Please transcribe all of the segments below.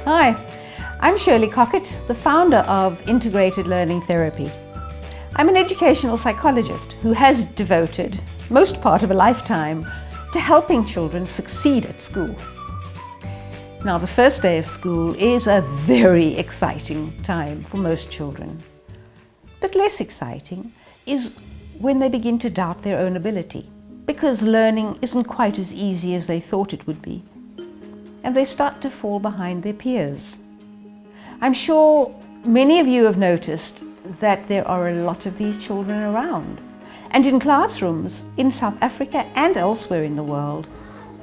Hi, I'm Shirley Cockett, the founder of Integrated Learning Therapy. I'm an educational psychologist who has devoted most part of a lifetime to helping children succeed at school. Now, the first day of school is a very exciting time for most children. But less exciting is when they begin to doubt their own ability, because learning isn't quite as easy as they thought it would be, and they start to fall behind their peers. I'm sure many of you have noticed that there are a lot of these children around. And in classrooms in South Africa and elsewhere in the world,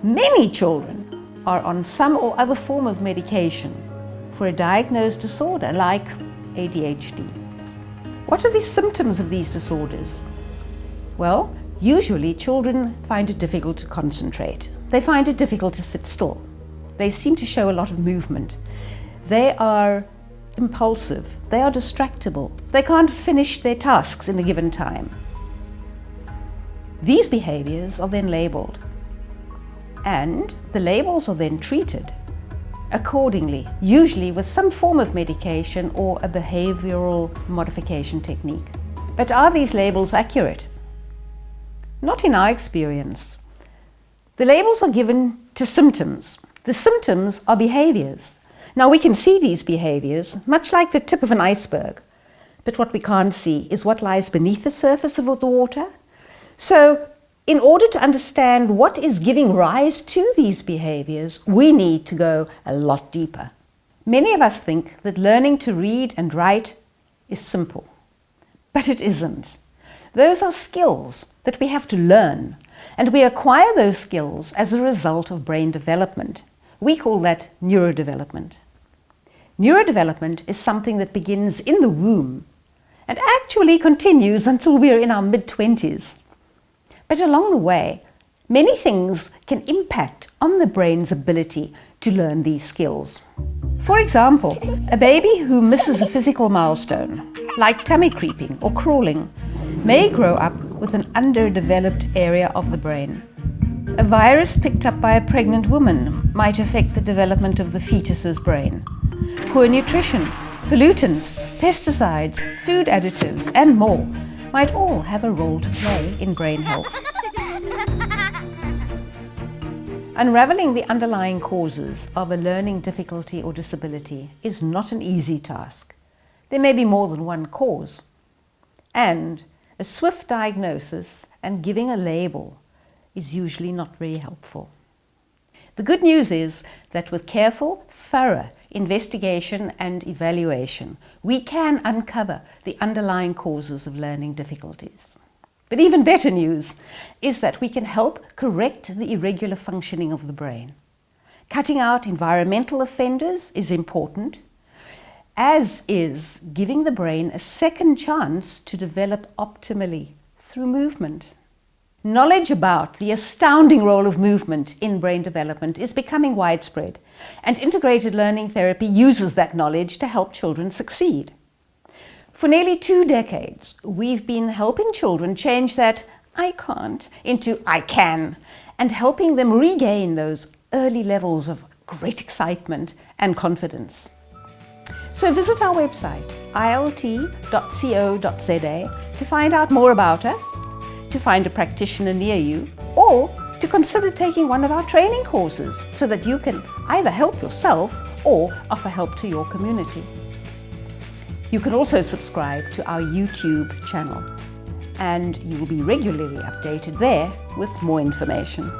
many children are on some or other form of medication for a diagnosed disorder like ADHD. What are the symptoms of these disorders? Well, usually children find it difficult to concentrate. They find it difficult to sit still. They seem to show a lot of movement. They are impulsive. They are distractible. They can't finish their tasks in a given time. These behaviors are then labeled, and the labels are then treated accordingly, usually with some form of medication or a behavioral modification technique. But are these labels accurate? Not in our experience. The labels are given to symptoms. The symptoms are behaviors. Now, we can see these behaviors much like the tip of an iceberg, but what we can't see is what lies beneath the surface of the water. So, in order to understand what is giving rise to these behaviors, we need to go a lot deeper. Many of us think that learning to read and write is simple, but it isn't. Those are skills that we have to learn, and we acquire those skills as a result of brain development. We call that neurodevelopment. Neurodevelopment is something that begins in the womb and actually continues until we're in our mid-20s. But along the way, many things can impact on the brain's ability to learn these skills. For example, a baby who misses a physical milestone, like tummy creeping or crawling, may grow up with an underdeveloped area of the brain. A virus picked up by a pregnant woman might affect the development of the fetus's brain. Poor nutrition, pollutants, pesticides, food additives, and more might all have a role to play in brain health. Unraveling the underlying causes of a learning difficulty or disability is not an easy task. There may be more than one cause, and a swift diagnosis and giving a label is usually not very helpful. The good news is that with careful, thorough investigation and evaluation, we can uncover the underlying causes of learning difficulties. But even better news is that we can help correct the irregular functioning of the brain. Cutting out environmental offenders is important, as is giving the brain a second chance to develop optimally through movement. Knowledge about the astounding role of movement in brain development is becoming widespread, and integrated learning therapy uses that knowledge to help children succeed. For nearly 2 decades, we've been helping children change that "I can't" into "I can", and helping them regain those early levels of great excitement and confidence. So visit our website, ilt.co.za, to find out more about us, to find a practitioner near you, or to consider taking one of our training courses so that you can either help yourself or offer help to your community. You can also subscribe to our YouTube channel, and you will be regularly updated there with more information.